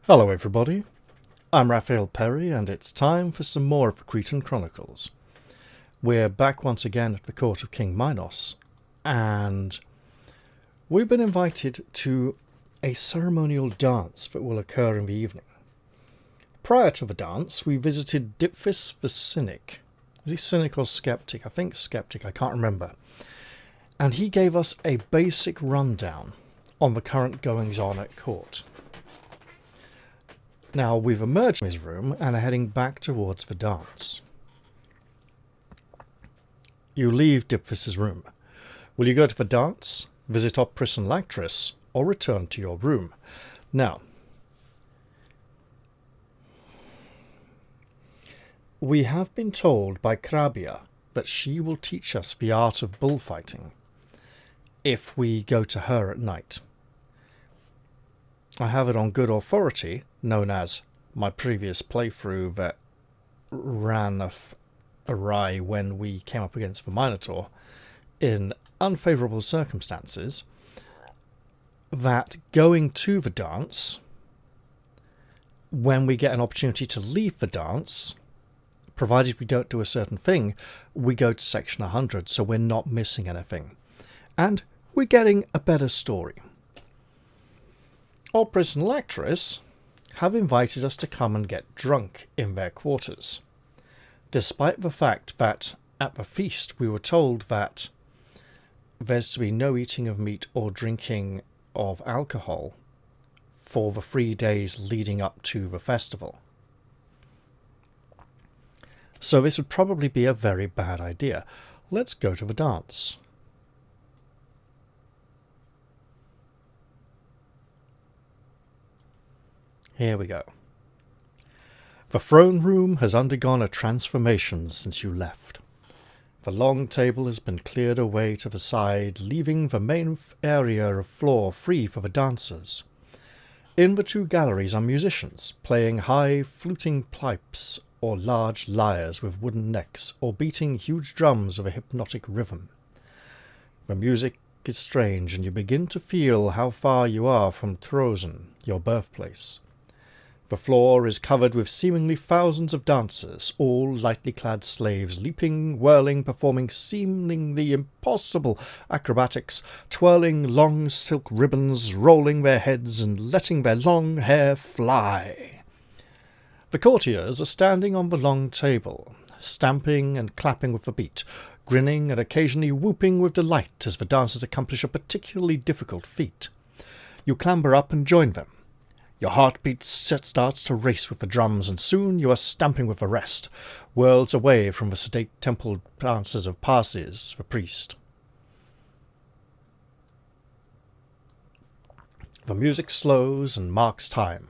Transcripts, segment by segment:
Hello everybody, I'm Raphael Perry and it's time for some more of the Cretan Chronicles. We're back once again at the court of King Minos, and we've been invited to a ceremonial dance that will occur in the evening. Prior to the dance, we visited Dipphis the Cynic. Is he cynic or skeptic? I think skeptic, I can't remember. And he gave us a basic rundown on the current goings-on at court. Now we've emerged from his room and are heading back towards the dance. You leave Dipphis' room. Will you go to the dance, visit Opris and Lactris, or return to your room? Now, we have been told by Crabia that she will teach us the art of bullfighting if we go to her at night. I have it on good authority, known as my previous playthrough that ran awry when we came up against the Minotaur in unfavourable circumstances, that going to the dance, when we get an opportunity to leave the dance, provided we don't do a certain thing, we go to section 100, so we're not missing anything. And we're getting a better story. Opris and Lactris have invited us to come and get drunk in their quarters, despite the fact that at the feast we were told that there's to be no eating of meat or drinking of alcohol for the 3 days leading up to the festival. So this would probably be a very bad idea. Let's go to the dance. Here we go. The throne room has undergone a transformation since you left. The long table has been cleared away to the side, leaving the main area of floor free for the dancers. In the two galleries are musicians, playing high fluting pipes or large lyres with wooden necks, or beating huge drums of a hypnotic rhythm. The music is strange, and you begin to feel how far you are from Trozen, your birthplace. The floor is covered with seemingly thousands of dancers, all lightly clad slaves, leaping, whirling, performing seemingly impossible acrobatics, twirling long silk ribbons, rolling their heads and letting their long hair fly. The courtiers are standing on the long table, stamping and clapping with the beat, grinning and occasionally whooping with delight as the dancers accomplish a particularly difficult feat. You clamber up and join them. Your heartbeat starts to race with the drums, and soon you are stamping with the rest, worlds away from the sedate temple dances of Parses, the priest. The music slows and marks time.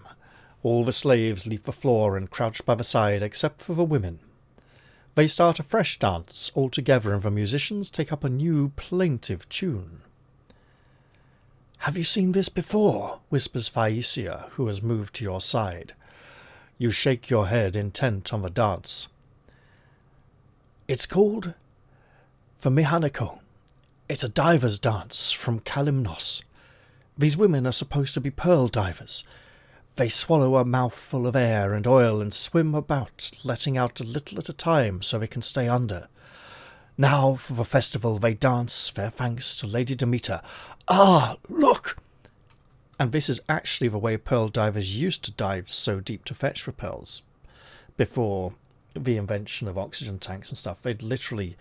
All the slaves leave the floor and crouch by the side, except for the women. They start a fresh dance altogether, and the musicians take up a new plaintive tune. "Have you seen this before?" whispers Phaecia, who has moved to your side. You shake your head, intent on the dance. "It's called the Mihaniko. It's a diver's dance from Kalymnos. These women are supposed to be pearl divers. They swallow a mouthful of air and oil and swim about, letting out a little at a time so they can stay under. Now, for the festival, they dance their thanks to Lady Demeter. Ah, look!" And this is actually the way pearl divers used to dive so deep to fetch for pearls. Before the invention of oxygen tanks and stuff, they'd literally,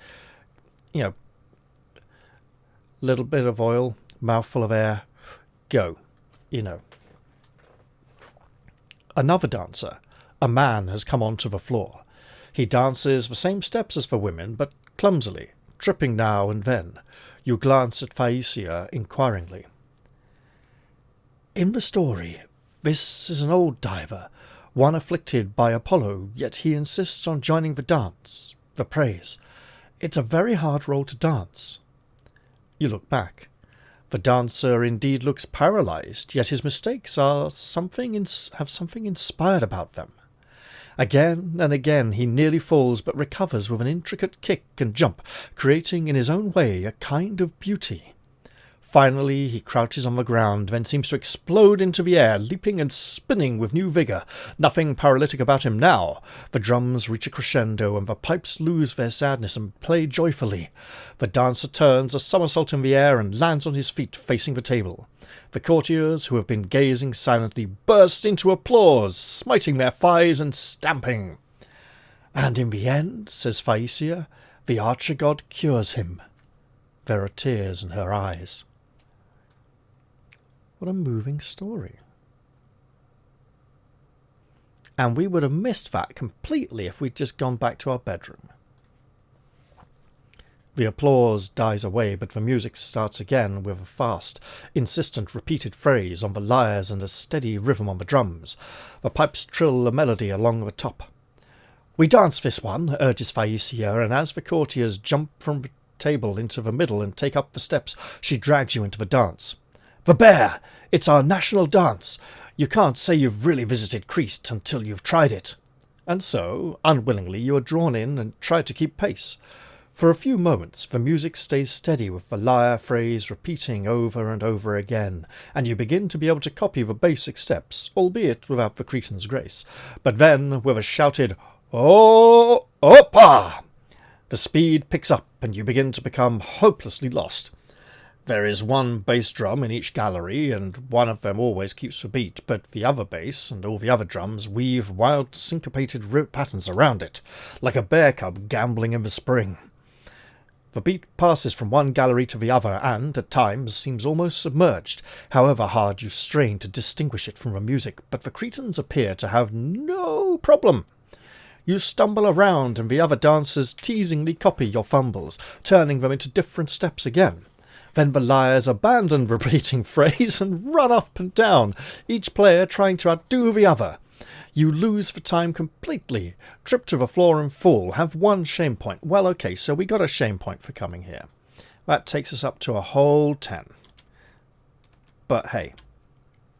little bit of oil, mouthful of air, go, Another dancer, a man, has come onto the floor. He dances the same steps as the women, but clumsily, tripping now and then. You glance at Phaecia inquiringly. "In the story, this is an old diver, one afflicted by Apollo, yet he insists on joining the dance, the praise. It's a very hard role to dance." You look back. The dancer indeed looks paralyzed, yet his mistakes have something inspired about them. Again and again he nearly falls, but recovers with an intricate kick and jump, creating in his own way a kind of beauty. Finally, he crouches on the ground, then seems to explode into the air, leaping and spinning with new vigour. Nothing paralytic about him now. The drums reach a crescendo, and the pipes lose their sadness and play joyfully. The dancer turns a somersault in the air and lands on his feet, facing the table. The courtiers, who have been gazing silently, burst into applause, smiting their thighs and stamping. And in the end, says Phaecia, the archer-god cures him. There are tears in her eyes. What a moving story. And we would have missed that completely if we'd just gone back to our bedroom. The applause dies away, but the music starts again with a fast, insistent, repeated phrase on the lyres and a steady rhythm on the drums. The pipes trill a melody along the top. We dance this one, urges Phaecia, and as the courtiers jump from the table into the middle and take up the steps, she drags you into the dance. The bear! It's our national dance! You can't say you've really visited Crete until you've tried it. And so, unwillingly, you are drawn in and try to keep pace. For a few moments the music stays steady with the lyre phrase repeating over and over again, and you begin to be able to copy the basic steps, albeit without the Cretan's grace. But then, with a shouted, "Oh, oppa!" the speed picks up and you begin to become hopelessly lost. There is one bass drum in each gallery, and one of them always keeps the beat, but the other bass and all the other drums weave wild syncopated patterns around it, like a bear cub gambling in the spring. The beat passes from one gallery to the other and, at times, seems almost submerged, however hard you strain to distinguish it from the music, but the Cretans appear to have no problem. You stumble around, and the other dancers teasingly copy your fumbles, turning them into different steps again. Then the lyres abandon the repeating phrase and run up and down, each player trying to outdo the other. You lose the time completely, trip to the floor and fall, have one shame point. Well, okay, so we got a shame point for coming here. That takes us up to a whole 10. But hey,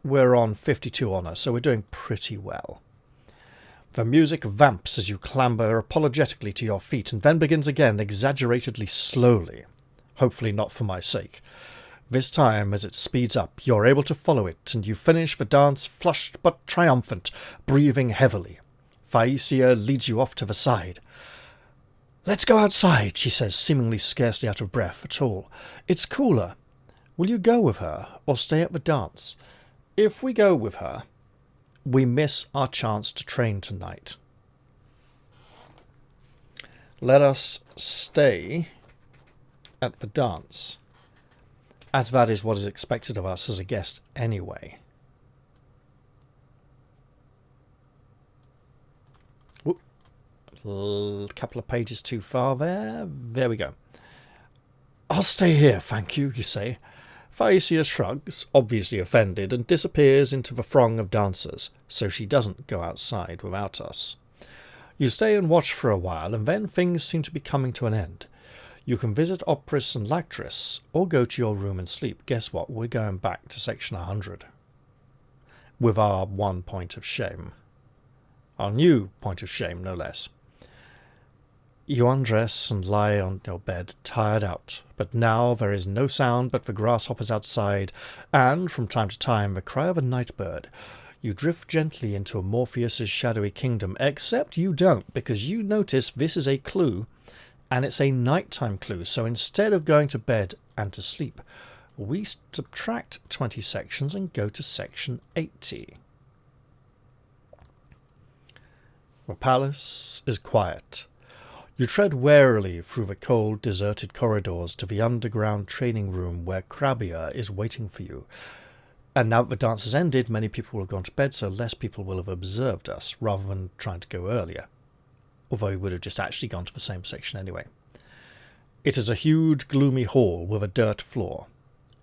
we're on 52 honour, so we're doing pretty well. The music vamps as you clamber apologetically to your feet, and then begins again, exaggeratedly slowly. Hopefully not for my sake. This time, as it speeds up, you're able to follow it, and you finish the dance flushed but triumphant, breathing heavily. Phaecia leads you off to the side. "Let's go outside," she says, seemingly scarcely out of breath at all. "It's cooler. Will you go with her, or stay at the dance? If we go with her, we miss our chance to train tonight. Let us stay at the dance, as that is what is expected of us as a guest anyway." A couple of pages too far there. There we go. "I'll stay here, thank you," you say. Phaecia shrugs, obviously offended, and disappears into the throng of dancers, so she doesn't go outside without us. You stay and watch for a while, and then things seem to be coming to an end. You can visit Opris and Lactris, or go to your room and sleep. Guess what? We're going back to section 100. With our 1 point of shame. Our new point of shame, no less. You undress and lie on your bed, tired out. But now there is no sound but the grasshoppers outside, and, from time to time, the cry of a night bird. You drift gently into Morpheus's shadowy kingdom, except you don't, because you notice this is a clue, and it's a nighttime clue, so instead of going to bed and to sleep, we subtract 20 sections and go to section 80. The palace is quiet. You tread warily through the cold, deserted corridors to the underground training room where Crabia is waiting for you. And now that the dance has ended, many people will have gone to bed, so less people will have observed us, rather than trying to go earlier. Although we would have just actually gone to the same section anyway. It is a huge, gloomy hall with a dirt floor.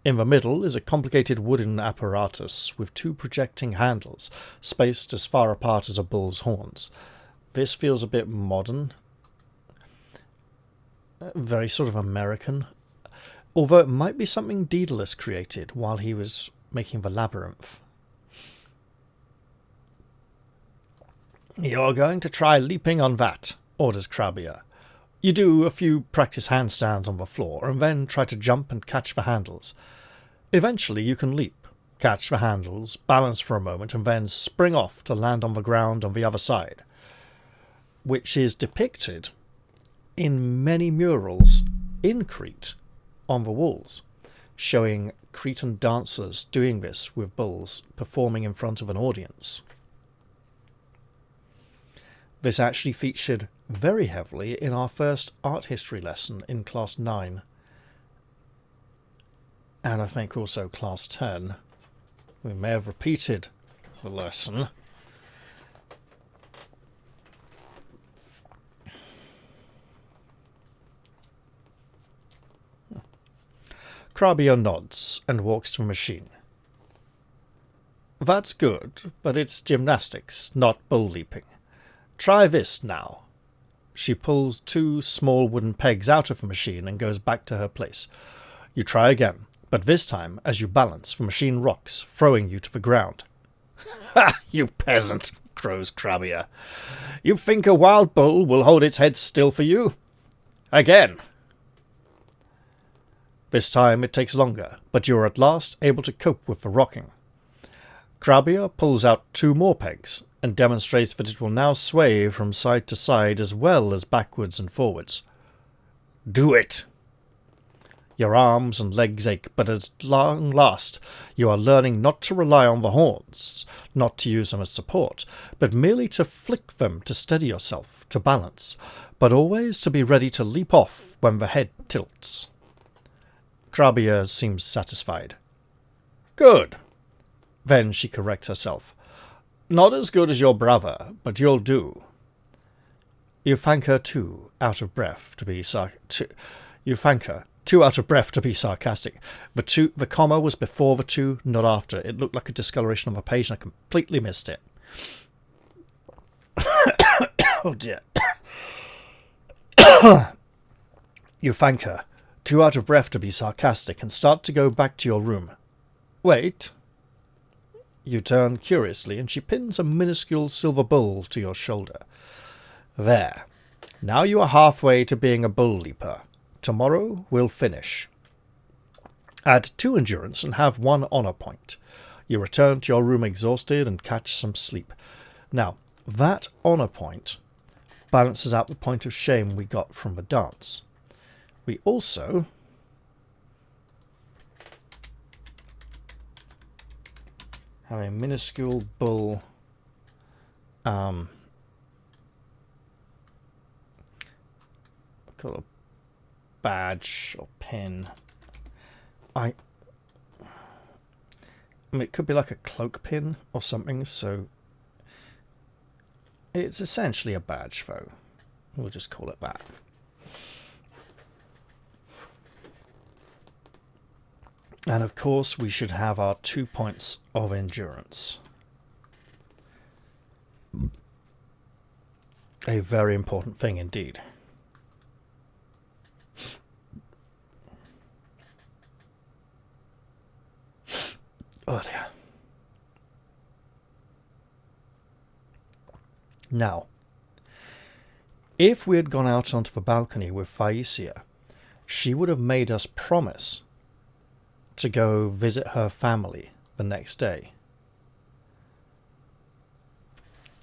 In the middle is a complicated wooden apparatus with 2 projecting handles, spaced as far apart as a bull's horns. This feels a bit modern. Very sort of American. Although it might be something Daedalus created while he was making the labyrinth. "You're going to try leaping on that," orders Crabia. You do a few practice handstands on the floor, and then try to jump and catch the handles. Eventually you can leap, catch the handles, balance for a moment, and then spring off to land on the ground on the other side, which is depicted in many murals in Crete on the walls, showing Cretan dancers doing this with bulls, performing in front of an audience. This actually featured very heavily in our first art history lesson in Class 9, and I think also Class 10. We may have repeated the lesson. Crabia nods and walks to a machine. That's good, but it's gymnastics, not bull leaping. Try this now. She pulls 2 small wooden pegs out of the machine and goes back to her place. You try again, but this time, as you balance, the machine rocks, throwing you to the ground. Ha! You peasant, crows Crabia. You think a wild bull will hold its head still for you? Again. This time it takes longer, but you are at last able to cope with the rocking. Crabia pulls out 2 more pegs and demonstrates that it will now sway from side to side as well as backwards and forwards. Do it! Your arms and legs ache, but at long last you are learning not to rely on the horns, not to use them as support, but merely to flick them to steady yourself, to balance, but always to be ready to leap off when the head tilts. Crabia seems satisfied. Good. Then she corrects herself. Not as good as your brother, but you'll do. You thank her too out of breath to be sarcastic. The comma was before the 2, not after. It looked like a discoloration on the page, and I completely missed it. Oh dear. You thank her, too out of breath to be sarcastic, and start to go back to your room. Wait. You turn curiously, and she pins a minuscule silver bowl to your shoulder. There. Now you are halfway to being a bull leaper. Tomorrow we'll finish. Add 2 endurance and have 1 honor point. You return to your room exhausted and catch some sleep. Now, that honor point balances out the point of shame we got from the dance. We also have a minuscule bull called a badge or pin. I mean, it could be like a cloak pin or something, so it's essentially a badge, though. We'll just call it that. And of course, we should have our 2 points of endurance. A very important thing indeed. Oh dear. Now, if we had gone out onto the balcony with Thaisia, she would have made us promise to go visit her family the next day.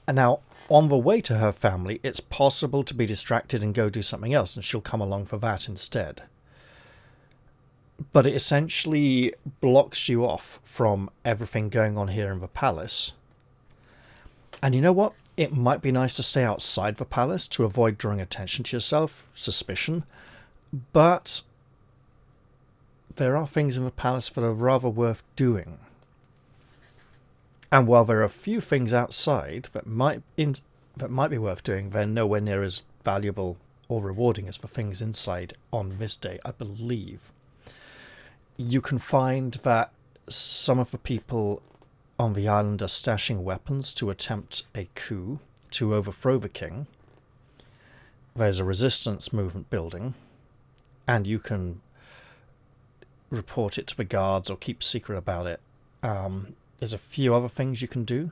And now, on the way to her family, it's possible to be distracted and go do something else, and she'll come along for that instead. But it essentially blocks you off from everything going on here in the palace. And you know what? It might be nice to stay outside the palace to avoid drawing attention to yourself, suspicion, but there are things in the palace that are rather worth doing. And while there are a few things outside that might be worth doing, they're nowhere near as valuable or rewarding as the things inside on this day, I believe. You can find that some of the people on the island are stashing weapons to attempt a coup to overthrow the king. There's a resistance movement building, and you can report it to the guards or keep secret about it. There's a few other things you can do.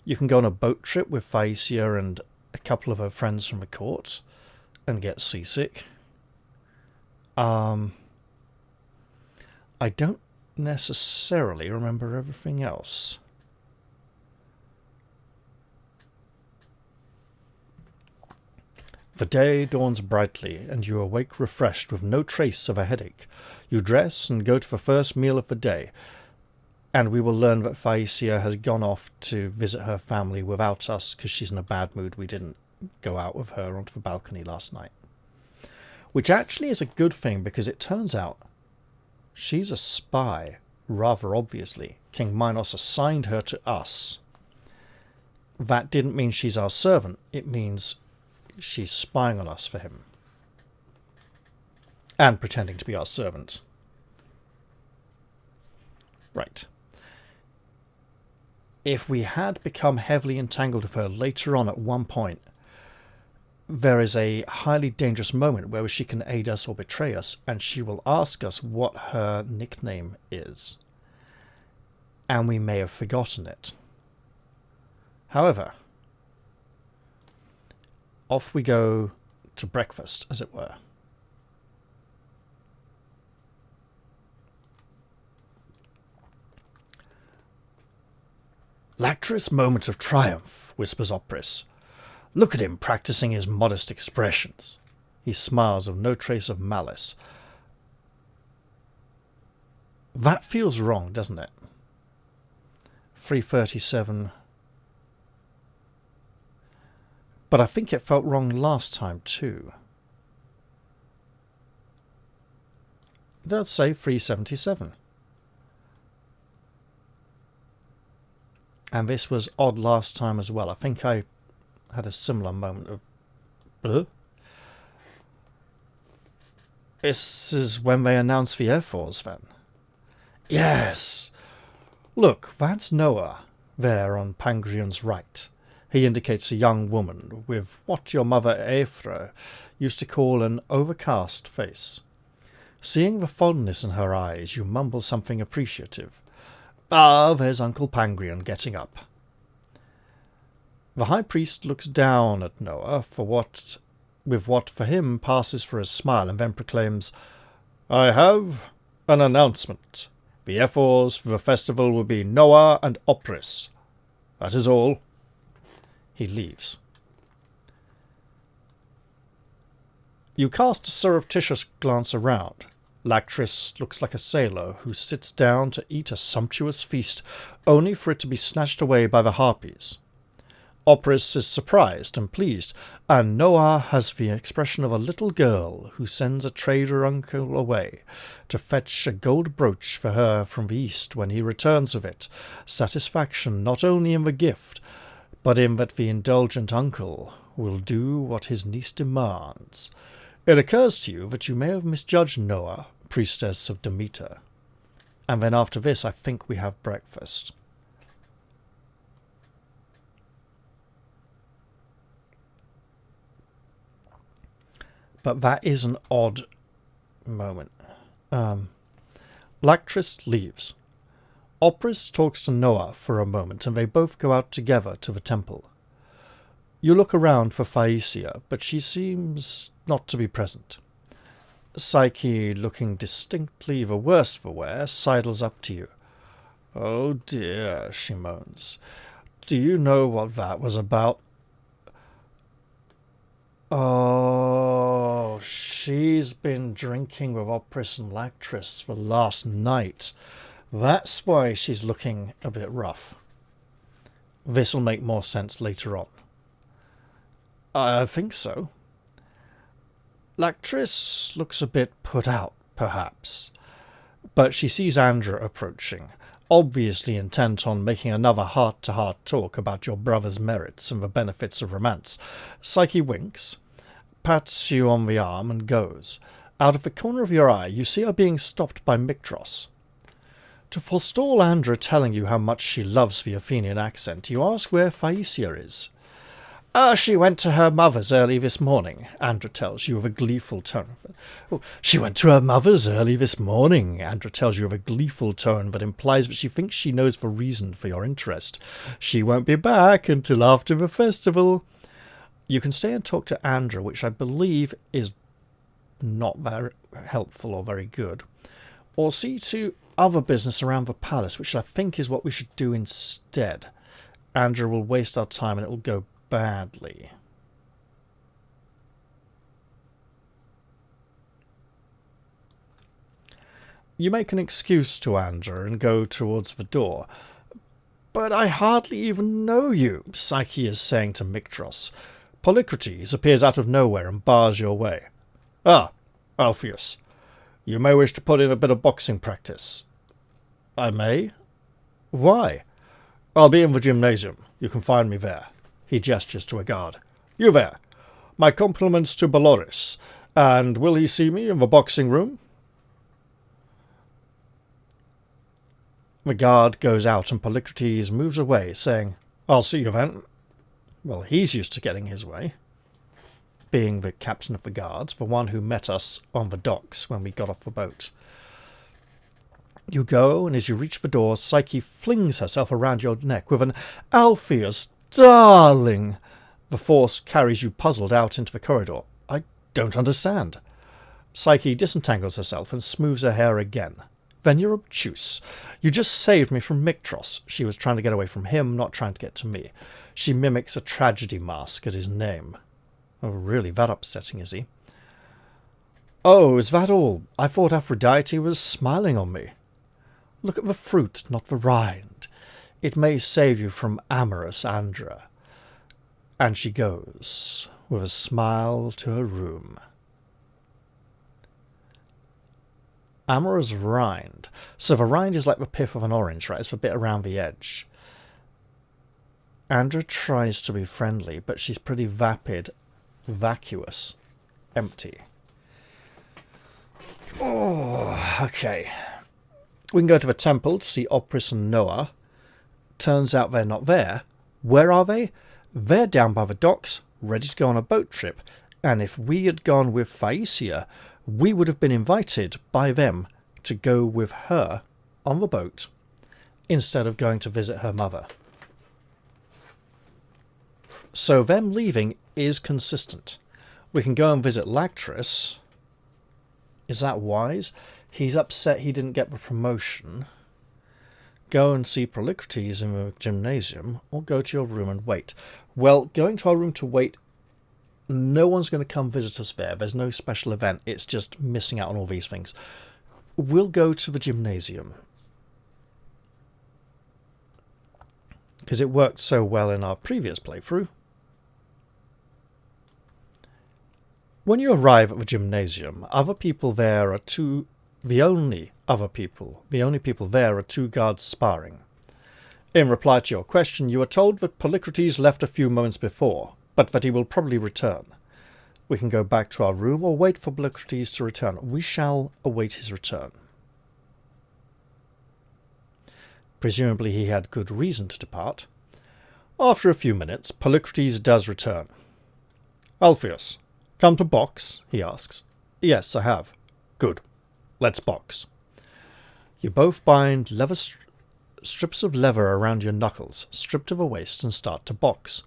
You can go on a boat trip with Thaisia and a couple of her friends from the court and get seasick. I don't necessarily remember everything else. The day dawns brightly, and you awake refreshed with no trace of a headache. You dress and go to the first meal of the day, and we will learn that Thaisia has gone off to visit her family without us because she's in a bad mood. We didn't go out with her onto the balcony last night. Which actually is a good thing, because it turns out she's a spy, rather obviously. King Minos assigned her to us. That didn't mean she's our servant. It means she's spying on us for him. And pretending to be our servant. Right. If we had become heavily entangled with her later on at one point, there is a highly dangerous moment where she can aid us or betray us, and she will ask us what her nickname is. And we may have forgotten it. However, off we go to breakfast, as it were. Lactress moment of triumph, whispers Opris. Look at him practicing his modest expressions. He smiles with no trace of malice. That feels wrong, doesn't it? 337. But I think it felt wrong last time too. It does say 377. And this was odd last time as well. I think I had a similar moment of... This is when they announced the Air Force then. Yes! Look, that's Noah, there on Pangrion's right. He indicates a young woman with what your mother Aethra used to call an overcast face. Seeing the fondness in her eyes, you mumble something appreciative. Ah, there's Uncle Pangrion getting up. The high priest looks down at Noah with what for him passes for a smile, and then proclaims, I have an announcement. The ephors for the festival will be Noah and Opris. That is all. He leaves. You cast a surreptitious glance around. Lactress looks like a sailor who sits down to eat a sumptuous feast, only for it to be snatched away by the harpies. Opris is surprised and pleased, and Noah has the expression of a little girl who sends a trader uncle away to fetch a gold brooch for her from the east when he returns with it, satisfaction not only in the gift, but in that the indulgent uncle will do what his niece demands. It occurs to you that you may have misjudged Noah, priestess of Demeter. And then after this, I think we have breakfast. But that is an odd moment. Lactress leaves. Opris talks to Noah for a moment, and they both go out together to the temple. You look around for Thaisia, but she seems not to be present. Psyche, looking distinctly the worse for wear, sidles up to you. Oh dear, she moans. Do you know what that was about? Oh, she's been drinking with Opris and Lactress for last night. That's why she's looking a bit rough. This'll make more sense later on. I think so. Lactress looks a bit put out, perhaps. But she sees Andra approaching, obviously intent on making another heart-to-heart talk about your brother's merits and the benefits of romance. Psyche winks, pats you on the arm, and goes. Out of the corner of your eye, you see her being stopped by Mictros. To forestall Andra telling you how much she loves the Athenian accent, you ask where Thaisia is. She went to her mother's early this morning, Andra tells you with a gleeful tone. She went to her mother's early this morning, Andra tells you with a gleeful tone that implies that she thinks she knows the reason for your interest. She won't be back until after the festival. You can stay and talk to Andra, which I believe is not very helpful or very good. or see to other business around the palace, which I think is what we should do instead. Andrew will waste our time and it will go badly. You make an excuse to Andrew and go towards the door. But I hardly even know you, Psyche is saying to Mictros. Polycrates appears out of nowhere and bars your way. Ah, Altheus. You may wish to put in a bit of boxing practice. I may? Why? I'll be in the gymnasium. You can find me there. He gestures to a guard. You there. My compliments to Baloris. And will he see me in the boxing room? The guard goes out and Polycrates moves away, saying, I'll see you then. Well, he's used to getting his way. Being the captain of the guards, the one who met us on the docks when we got off the boat. You go, and as you reach the door, Psyche flings herself around your neck with an Altheus, darling! The force carries you puzzled out into the corridor. I don't understand. Psyche disentangles herself and smooths her hair again. Then you're obtuse. You just saved me from Mictros. She was trying to get away from him, not trying to get to me. She mimics a tragedy mask at his name. Oh, really, that upsetting, is he? Oh, is that all? I thought Aphrodite was smiling on me. Look at the fruit, not the rind. It may save you from amorous Andra. And she goes, with a smile, to her room. Amorous rind. So the rind is like the pith of an orange, right? It's the bit around the edge. Andra tries to be friendly, but she's pretty vapid, vacuous, empty. Oh, okay. We can go to the temple to see Opris and Noah. Turns out they're not there. Where are they? They're down by the docks, ready to go on a boat trip. And if we had gone with Phaeacia, we would have been invited by them to go with her on the boat instead of going to visit her mother. So them leaving is consistent. We can go and visit Lactris. Is that wise? He's upset he didn't get the promotion. Go and see Polycrates in the gymnasium, or go to your room and wait. Well, going to our room to wait, no one's going to come visit us there. There's no special event. It's just missing out on all these things. We'll go to the gymnasium. Because it worked so well in our previous playthrough. When you arrive at the gymnasium, other people there are the only people there are two guards sparring. In reply to your question, you are told that Polycrates left a few moments before, but that he will probably return. We can go back to our room or wait for Polycrates to return. We shall await his return. Presumably he had good reason to depart. After a few minutes, Polycrates does return. Altheus, come to box? He asks. Yes, I have. Good. Let's box. You both bind strips of leather around your knuckles, strip to the waist, and start to box.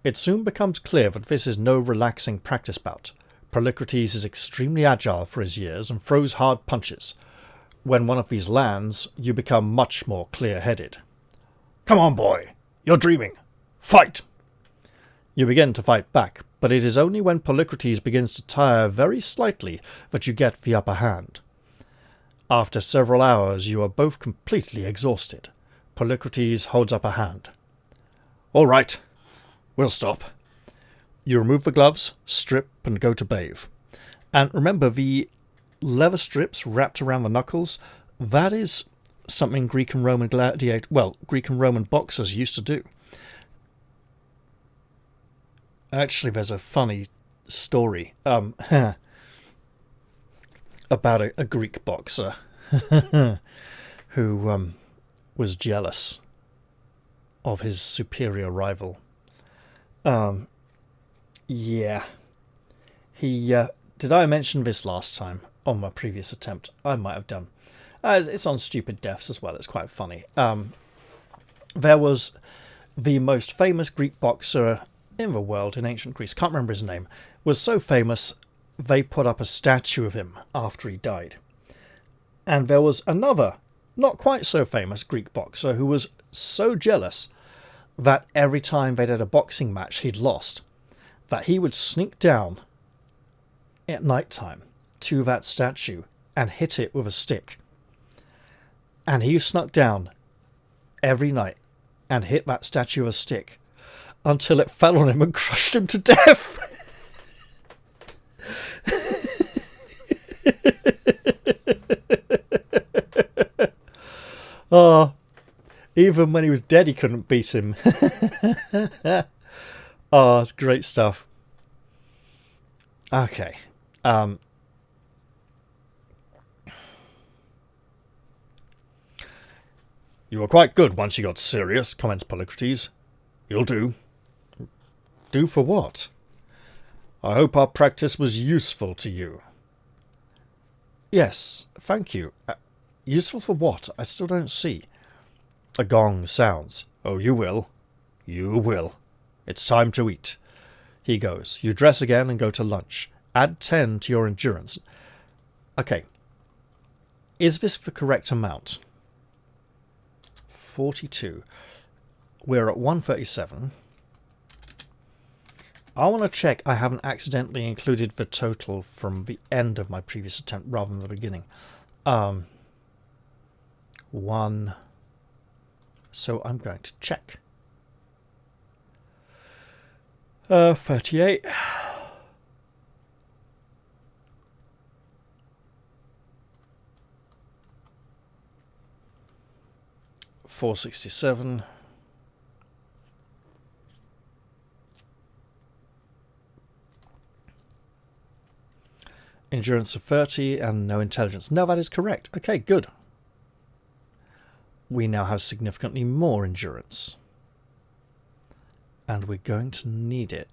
It soon becomes clear that this is no relaxing practice bout. Polycrates is extremely agile for his years and throws hard punches. When one of these lands, you become much more clear-headed. Come on, boy! You're dreaming! Fight! You begin to fight back, but it is only when Polycrates begins to tire very slightly that you get the upper hand. After several hours, you are both completely exhausted. Polycrates holds up a hand. All right, we'll stop. You remove the gloves, strip, and go to bathe. And remember, the leather strips wrapped around the knuckles, that is something Greek and Roman Greek and Roman boxers used to do. Actually, there's a funny story about a Greek boxer who was jealous of his superior rival. Yeah. He did I mention this last time on my previous attempt? I might have done. It's on Stupid Deaths as well. It's quite funny. There was the most famous Greek boxer in the world in ancient Greece. Can't remember his name. Was so famous they put up a statue of him after he died. And there was another, not quite so famous Greek boxer who was so jealous that every time they did a boxing match he'd lost, that he would sneak down at night time to that statue and hit it with a stick. And he snuck down every night and hit that statue with a stick until it fell on him and crushed him to death. Oh, even when he was dead, he couldn't beat him. Oh, it's great stuff. Okay. You were quite good once you got serious, comments Polycrates. You'll do. Do for what? I hope our practice was useful to you. Yes, thank you. Useful for what? I still don't see. A gong sounds. Oh, you will. You will. It's time to eat. He goes. You dress again and go to lunch. Add 10 to your endurance. Okay. Is this the correct amount? 42. We're at 137. I want to check I haven't accidentally included the total from the end of my previous attempt rather than the beginning. 1. So I'm going to check. 38. 467. Endurance of 30 and no intelligence. No, that is correct. Okay, good. We now have significantly more endurance. And we're going to need it.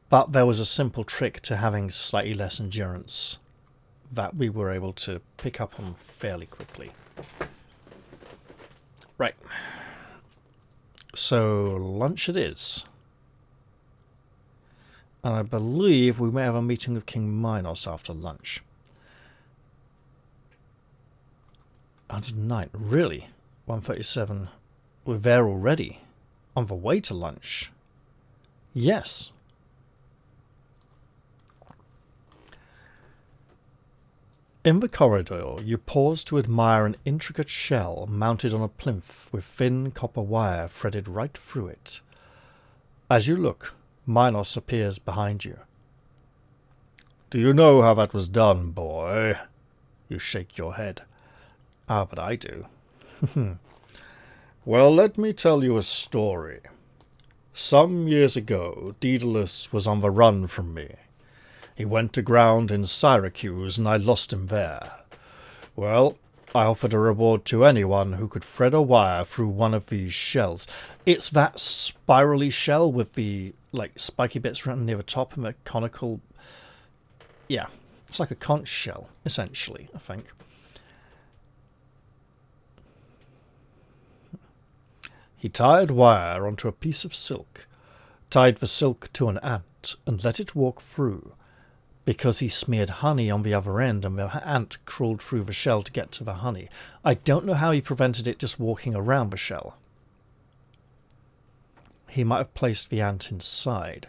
But there was a simple trick to having slightly less endurance that we were able to pick up on fairly quickly. Right. So, lunch it is. And I believe we may have a meeting with King Minos after lunch. 109. Really? 137. We're there already. On the way to lunch. Yes. In the corridor, you pause to admire an intricate shell mounted on a plinth with thin copper wire threaded right through it. As you look, Minos appears behind you. Do you know how that was done, boy? You shake your head. Ah, but I do. Well, let me tell you a story. Some years ago, Daedalus was on the run from me. He went aground in Syracuse, and I lost him there. Well, I offered a reward to anyone who could thread a wire through one of these shells. It's that spirally shell with the, spiky bits right near the top and the conical... Yeah, it's like a conch shell, essentially, I think. He tied wire onto a piece of silk, tied the silk to an ant, and let it walk through, because he smeared honey on the other end and the ant crawled through the shell to get to the honey. I don't know how he prevented it just walking around the shell. He might have placed the ant inside.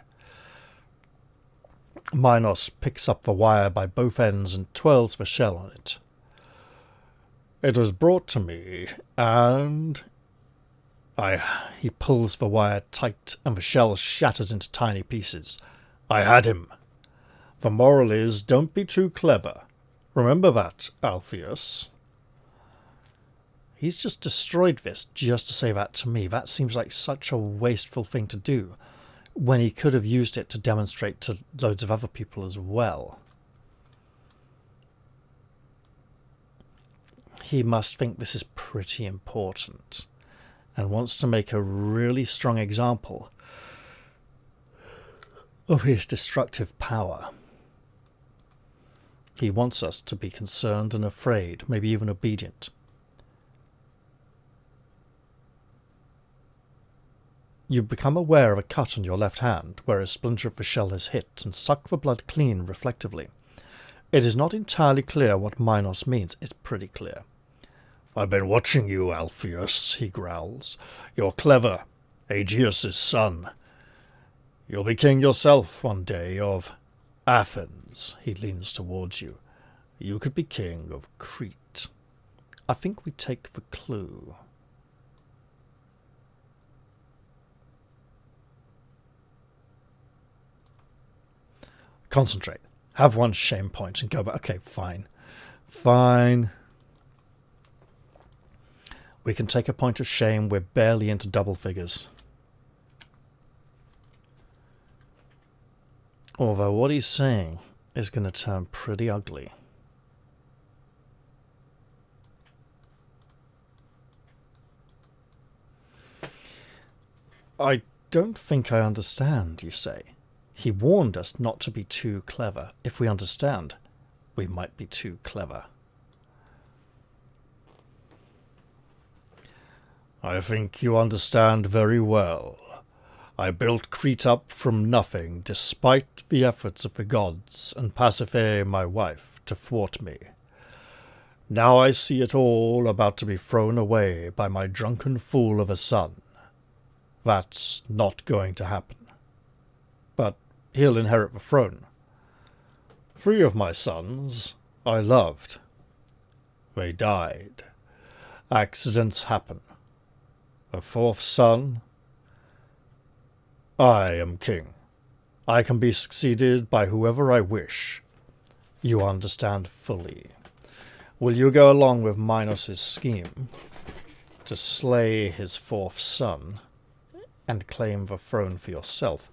Minos picks up the wire by both ends and twirls the shell on it. It was brought to me, and... He pulls the wire tight, and the shell shatters into tiny pieces. I had him. The moral is, don't be too clever. Remember that, Altheus. He's just destroyed this just to say that to me. That seems like such a wasteful thing to do, when he could have used it to demonstrate to loads of other people as well. He must think this is pretty important, and wants to make a really strong example of his destructive power. He wants us to be concerned and afraid, maybe even obedient. You become aware of a cut on your left hand, where a splinter of the shell has hit, and suck the blood clean reflectively. It is not entirely clear what Minos means. It's pretty clear. "I've been watching you, Altheus," he growls. "You're clever. Aegeus' son. You'll be king yourself one day of Athens." He leans towards you. "You could be king of Crete." I think we take the clue. Concentrate. Have one shame point and go back. Okay, fine. Fine. We can take a point of shame. We're barely into double figures. Although what he's saying is going to turn pretty ugly. "I don't think I understand," you say. "He warned us not to be too clever. If we understand, we might be too clever." "I think you understand very well. I built Crete up from nothing, despite the efforts of the gods and Pasiphae, my wife, to thwart me. Now I see it all about to be thrown away by my drunken fool of a son. That's not going to happen. But he'll inherit the throne. 3 of my sons I loved. They died. Accidents happen. A 4th son, I am king. I can be succeeded by whoever I wish. You understand fully. Will you go along with Minos' scheme to slay his 4th son and claim the throne for yourself,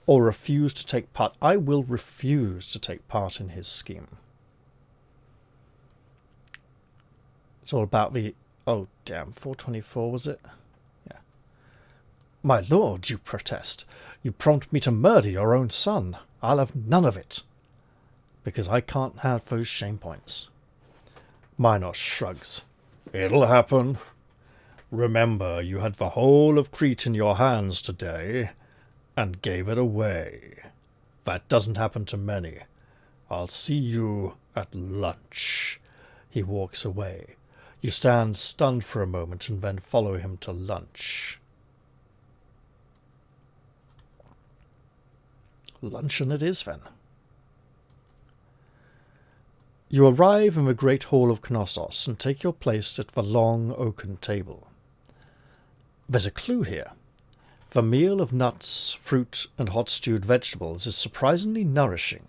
or refuse to take part? I will refuse to take part in his scheme. It's all about the... Oh, damn, 424 was it? Yeah. "My lord," you protest, "you prompt me to murder your own son. I'll have none of it, because I can't have those shame points." Minos shrugs. "It'll happen. Remember, you had the whole of Crete in your hands today, and gave it away. That doesn't happen to many. I'll see you at lunch." He walks away. You stand stunned for a moment and then follow him to lunch. Luncheon it is, then. You arrive in the great hall of Knossos and take your place at the long oaken table. There's a clue here. The meal of nuts, fruit, and hot stewed vegetables is surprisingly nourishing,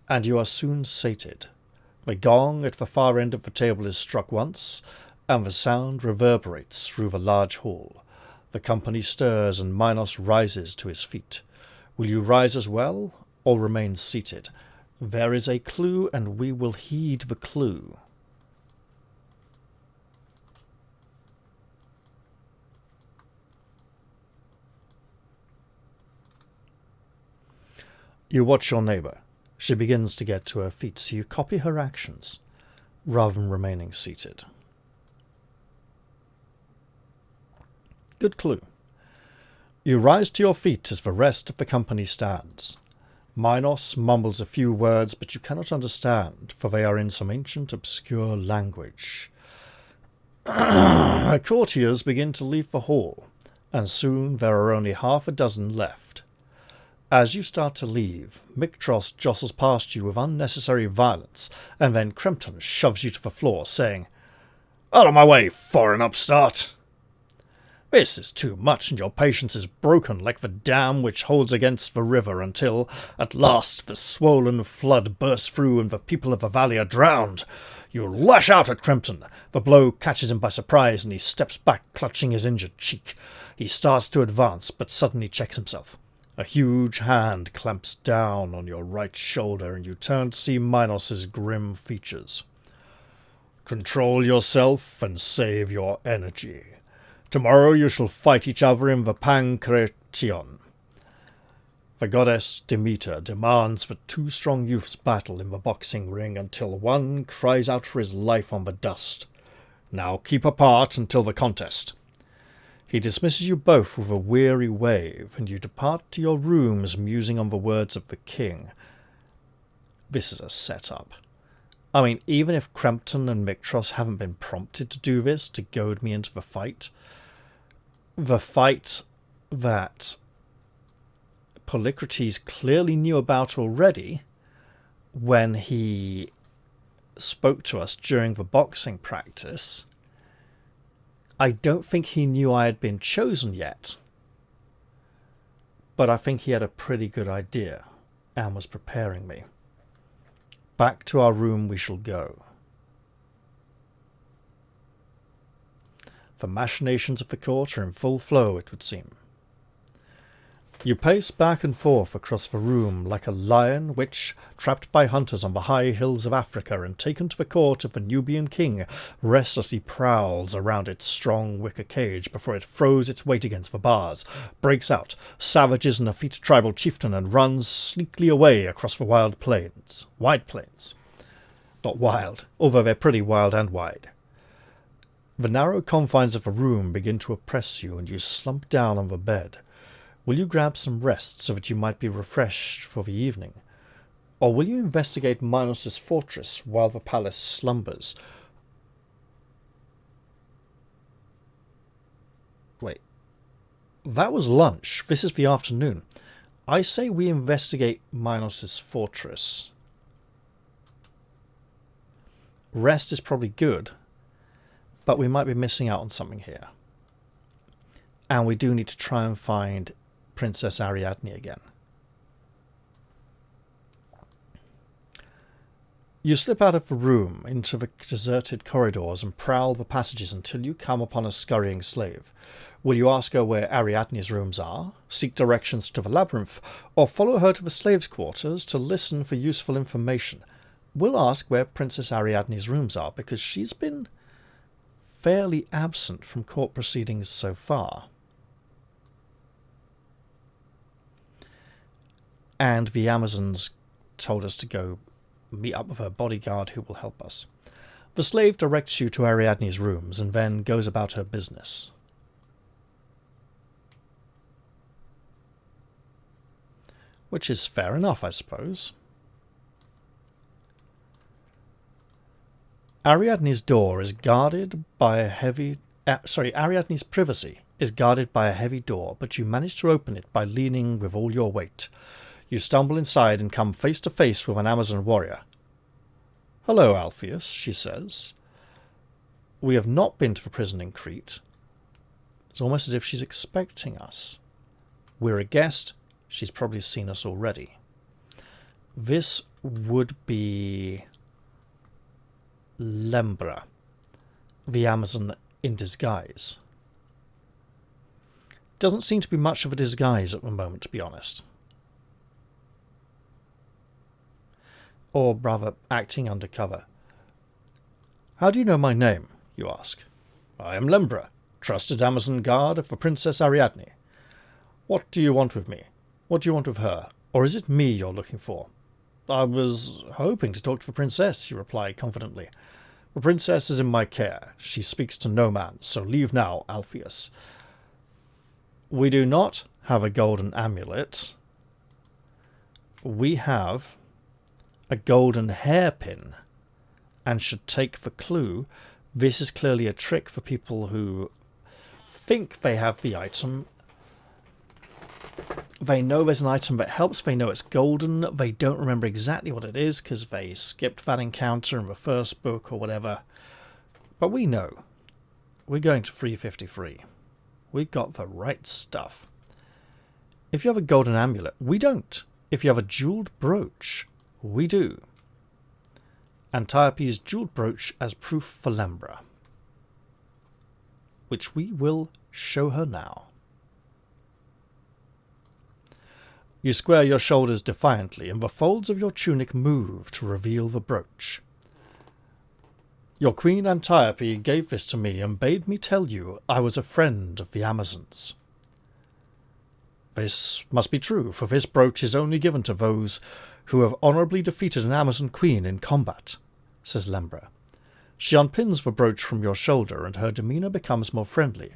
and you are soon sated. The gong at the far end of the table is struck once, and the sound reverberates through the large hall. The company stirs, and Minos rises to his feet. Will you rise as well, or remain seated? There is a clue, and we will heed the clue. You watch your neighbour. She begins to get to her feet, so you copy her actions, rather than remaining seated. Good clue. You rise to your feet as the rest of the company stands. Minos mumbles a few words, but you cannot understand, for they are in some ancient, obscure language. The courtiers begin to leave the hall, and soon there are only half a dozen left. As you start to leave, Mictros jostles past you with unnecessary violence, and then Crempton shoves you to the floor, saying, "Out of my way, foreign upstart! This is too much, and your patience is broken like the dam which holds against the river until, at last, the swollen flood bursts through and the people of the valley are drowned. You lash out at Crempton. The blow catches him by surprise, and he steps back, clutching his injured cheek. He starts to advance, but suddenly checks himself. A huge hand clamps down on your right shoulder, and you turn to see Minos' grim features. Control yourself and save your energy. Tomorrow you shall fight each other in the Pancration. The goddess Demeter demands that 2 strong youths battle in the boxing ring until one cries out for his life on the dust. Now keep apart until the contest." He dismisses you both with a weary wave, and you depart to your rooms musing on the words of the king. This is a setup. I mean, even if Crempton and Mictros haven't been prompted to do this to goad me into the fight that Polycrates clearly knew about already when he spoke to us during the boxing practice, I don't think he knew I had been chosen yet, but I think he had a pretty good idea and was preparing me. Back to our room we shall go. The machinations of the court are in full flow, it would seem. You pace back and forth across the room like a lion which, trapped by hunters on the high hills of Africa and taken to the court of the Nubian king, restlessly prowls around its strong wicker cage before it throws its weight against the bars, breaks out, savages an effete tribal chieftain, and runs sleekly away across the wide plains. Not wild, although they're pretty wild and wide. The narrow confines of the room begin to oppress you, and you slump down on the bed. Will you grab some rest so that you might be refreshed for the evening? Or will you investigate Minos' fortress while the palace slumbers? Wait. That was lunch. This is the afternoon. I say we investigate Minos' fortress. Rest is probably good, but we might be missing out on something here. And we do need to try and find Princess Ariadne again. You slip out of the room into the deserted corridors and prowl the passages until you come upon a scurrying slave. Will you ask her where Ariadne's rooms are, seek directions to the labyrinth, or follow her to the slaves' quarters to listen for useful information? We'll ask where Princess Ariadne's rooms are, because she's been fairly absent from court proceedings so far. And the Amazons told us to go meet up with her bodyguard who will help us. The slave directs you to Ariadne's rooms and then goes about her business. Which is fair enough, I suppose. Ariadne's door is guarded by a heavy... Ariadne's privacy is guarded by a heavy door, but you manage to open it by leaning with all your weight. You stumble inside and come face to face with an Amazon warrior. "Hello, Altheus," she says. "We have not been to the prison in Crete." It's almost as if she's expecting us. We're a guest. She's probably seen us already. This would be Lembra, the Amazon in disguise. Doesn't seem to be much of a disguise at the moment, to be honest. Or rather, acting undercover. "How do you know my name?" you ask. "I am Lembra, trusted Amazon guard of the Princess Ariadne. What do you want with me? What do you want with her? Or is it me you're looking for?" "I was hoping to talk to the princess," you reply confidently. "The princess is in my care. She speaks to no man, so leave now, Altheus." We do not have a golden amulet. We have a golden hairpin, and should take the clue. This is clearly a trick for people who think they have the item. They know there's an item that helps, they know it's golden, they don't remember exactly what it is because they skipped that encounter in the first book or whatever. But we know. We're going to 353. We've got the right stuff. If you have a golden amulet, we don't. If you have a jeweled brooch, we do. Antiope's jeweled brooch as proof for Lembra, which we will show her now. You square your shoulders defiantly, and the folds of your tunic move to reveal the brooch. "Your queen Antiope gave this to me and bade me tell you I was a friend of the Amazons." "This must be true, for this brooch is only given to those who have honourably defeated an Amazon queen in combat," says Lembra. She unpins the brooch from your shoulder, and her demeanour becomes more friendly.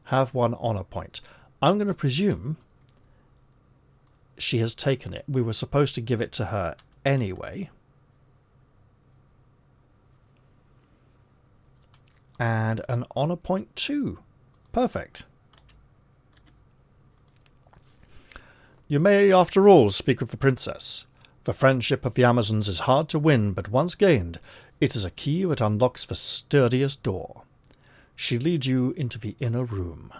Have one honour point. I'm going to presume she has taken it. We were supposed to give it to her anyway. And an honour point too. Perfect. You may, after all, speak of the princess. The friendship of the Amazons is hard to win, but once gained, it is a key that unlocks the sturdiest door. She leads you into the inner room.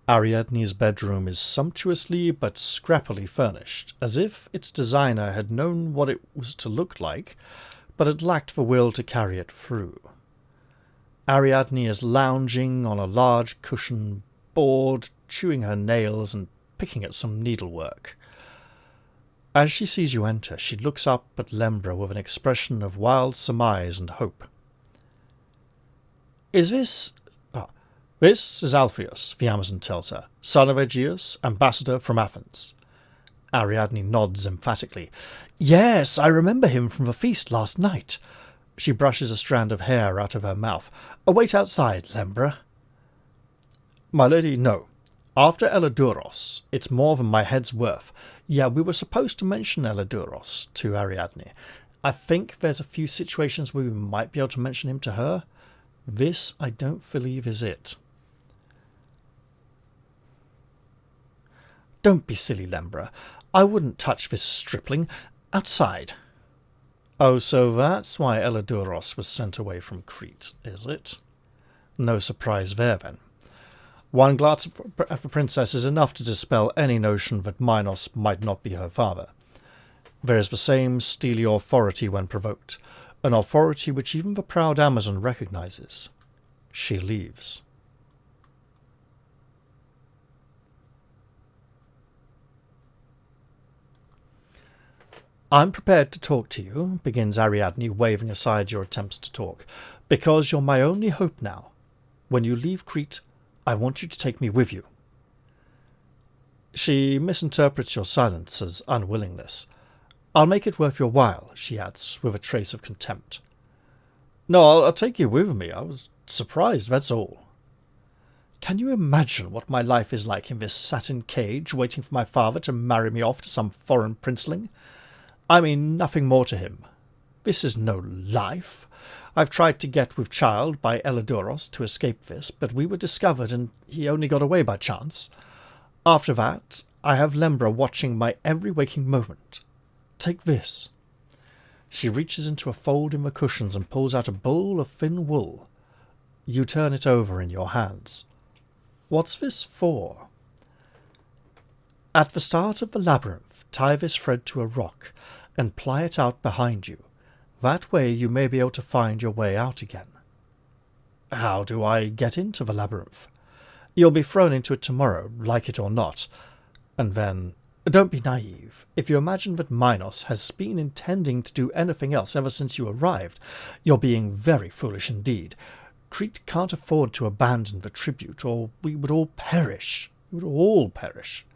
Ariadne's bedroom is sumptuously but scrappily furnished, as if its designer had known what it was to look like, but had lacked the will to carry it through. Ariadne is lounging on a large cushioned board, chewing her nails and picking at some needlework. As she sees you enter, she looks up at Lembra with an expression of wild surmise and hope. "Is this—" "This is Altheus," the Amazon tells her, "son of Aegeus, ambassador from Athens." Ariadne nods emphatically. "Yes, I remember him from the feast last night." She brushes a strand of hair out of her mouth. "Wait outside, Lembra." "My lady, no. After Elidouros, it's more than my head's worth. Yeah, we were supposed to mention Elidouros to Ariadne. I think there's a few situations where we might be able to mention him to her. This, I don't believe, is it." "Don't be silly, Lembra. I wouldn't touch this stripling. Outside." "Oh, so that's why Elidouros was sent away from Crete, is it? No surprise there, then. One glance at the princess is enough to dispel any notion that Minos might not be her father. There is the same steely authority when provoked, an authority which even the proud Amazon recognizes. She leaves. "I'm prepared to talk to you," begins Ariadne, waving aside your attempts to talk, "because you're my only hope now. When you leave Crete, I want you to take me with you." She misinterprets your silence as unwillingness. "I'll make it worth your while," she adds, with a trace of contempt. "No, I'll take you with me. I was surprised, that's all." "Can you imagine what my life is like in this satin cage, waiting for my father to marry me off to some foreign princeling? I mean nothing more to him. This is no life. I've tried to get with child by Elidouros to escape this, but we were discovered and he only got away by chance. After that, I have Lembra watching my every waking moment. Take this." She reaches into a fold in the cushions and pulls out a ball of thin wool. You turn it over in your hands. "What's this for?" "At the start of the labyrinth, tie this thread to a rock and ply it out behind you. That way you may be able to find your way out again." "How do I get into the labyrinth?" "You'll be thrown into it tomorrow, like it or not. And then, don't be naive. If you imagine that Minos has been intending to do anything else ever since you arrived, you're being very foolish indeed. Crete can't afford to abandon the tribute, or we would all perish. We would all perish."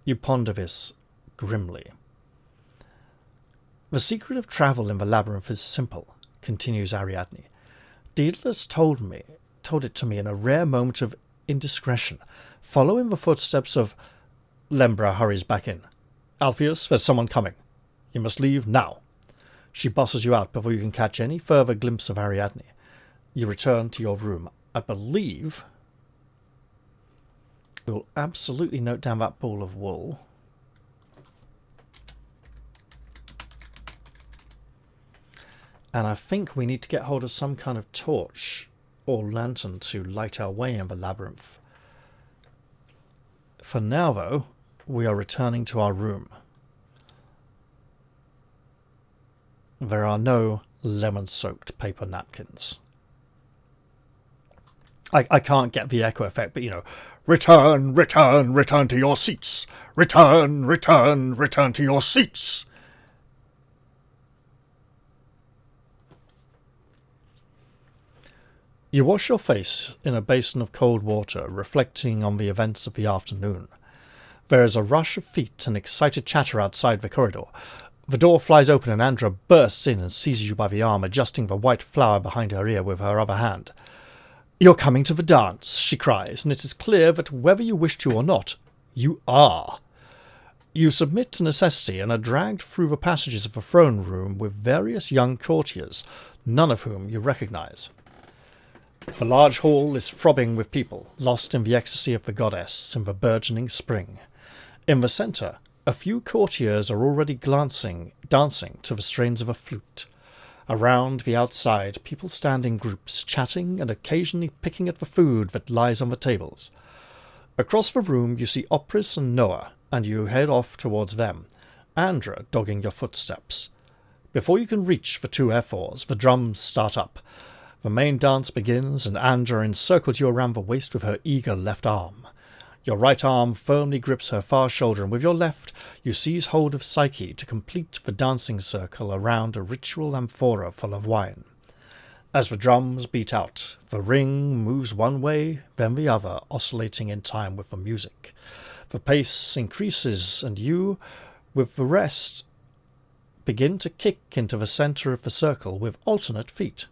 You ponder this grimly. "The secret of travel in the labyrinth is simple," continues Ariadne. "Daedalus told it to me in a rare moment of indiscretion. Follow in the footsteps of—" Lembra hurries back in. "Altheus, there's someone coming. You must leave now." She bosses you out before you can catch any further glimpse of Ariadne. You return to your room. I believe we'll absolutely note down that ball of wool. And I think we need to get hold of some kind of torch or lantern to light our way in the labyrinth. For now, though, we are returning to our room. There are no lemon-soaked paper napkins. I can't get the echo effect, but, "Return, return, return to your seats! Return, return, return to your seats!" You wash your face in a basin of cold water, reflecting on the events of the afternoon. There is a rush of feet and excited chatter outside the corridor. The door flies open and Andra bursts in and seizes you by the arm, adjusting the white flower behind her ear with her other hand. "You're coming to the dance," she cries, "and it is clear that whether you wish to or not, You are. You submit to necessity and are dragged through the passages of the throne room with various young courtiers, none of whom you recognize. The large hall is throbbing with people, lost in the ecstasy of the goddess in the burgeoning spring. In the centre, a few courtiers are already dancing to the strains of a flute. Around the outside, people stand in groups, chatting and occasionally picking at the food that lies on the tables. Across the room you see Opris and Noah, and you head off towards them, Andra dogging your footsteps. Before you can reach the two ephors, the drums start up. The main dance begins, and Andra encircles you around the waist with her eager left arm. Your right arm firmly grips her far shoulder, and with your left you seize hold of Psyche to complete the dancing circle around a ritual amphora full of wine. As the drums beat out, the ring moves one way, then the other, oscillating in time with the music. The pace increases, and you, with the rest, begin to kick into the centre of the circle with alternate feet.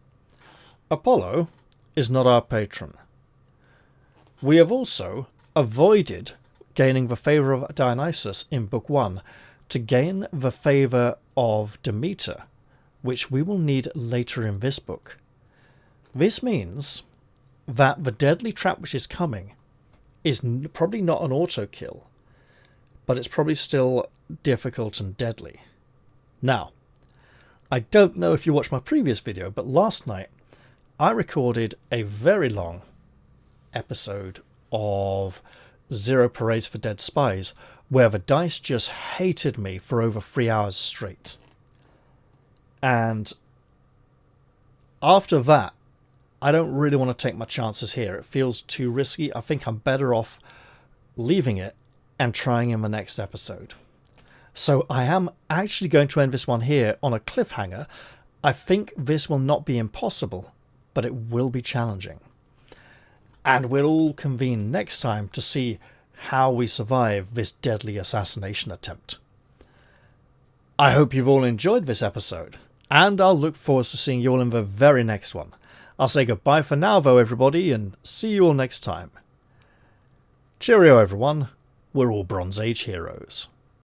Apollo is not our patron. We have also avoided gaining the favour of Dionysus in Book 1 to gain the favour of Demeter, which we will need later in this book. This means that the deadly trap which is coming is probably not an auto-kill, but it's probably still difficult and deadly. Now, I don't know if you watched my previous video, but last night I recorded a very long episode of Zero Parades for Dead Spies, where the dice just hated me for over 3 hours straight. And after that, I don't really want to take my chances here. It feels too risky. I think I'm better off leaving it and trying in the next episode. So I am actually going to end this one here on a cliffhanger. I think this will not be impossible, but it will be challenging. And we'll all convene next time to see how we survive this deadly assassination attempt. I hope you've all enjoyed this episode, and I'll look forward to seeing you all in the very next one. I'll say goodbye for now, though, everybody, and see you all next time. Cheerio, everyone. We're all Bronze Age heroes.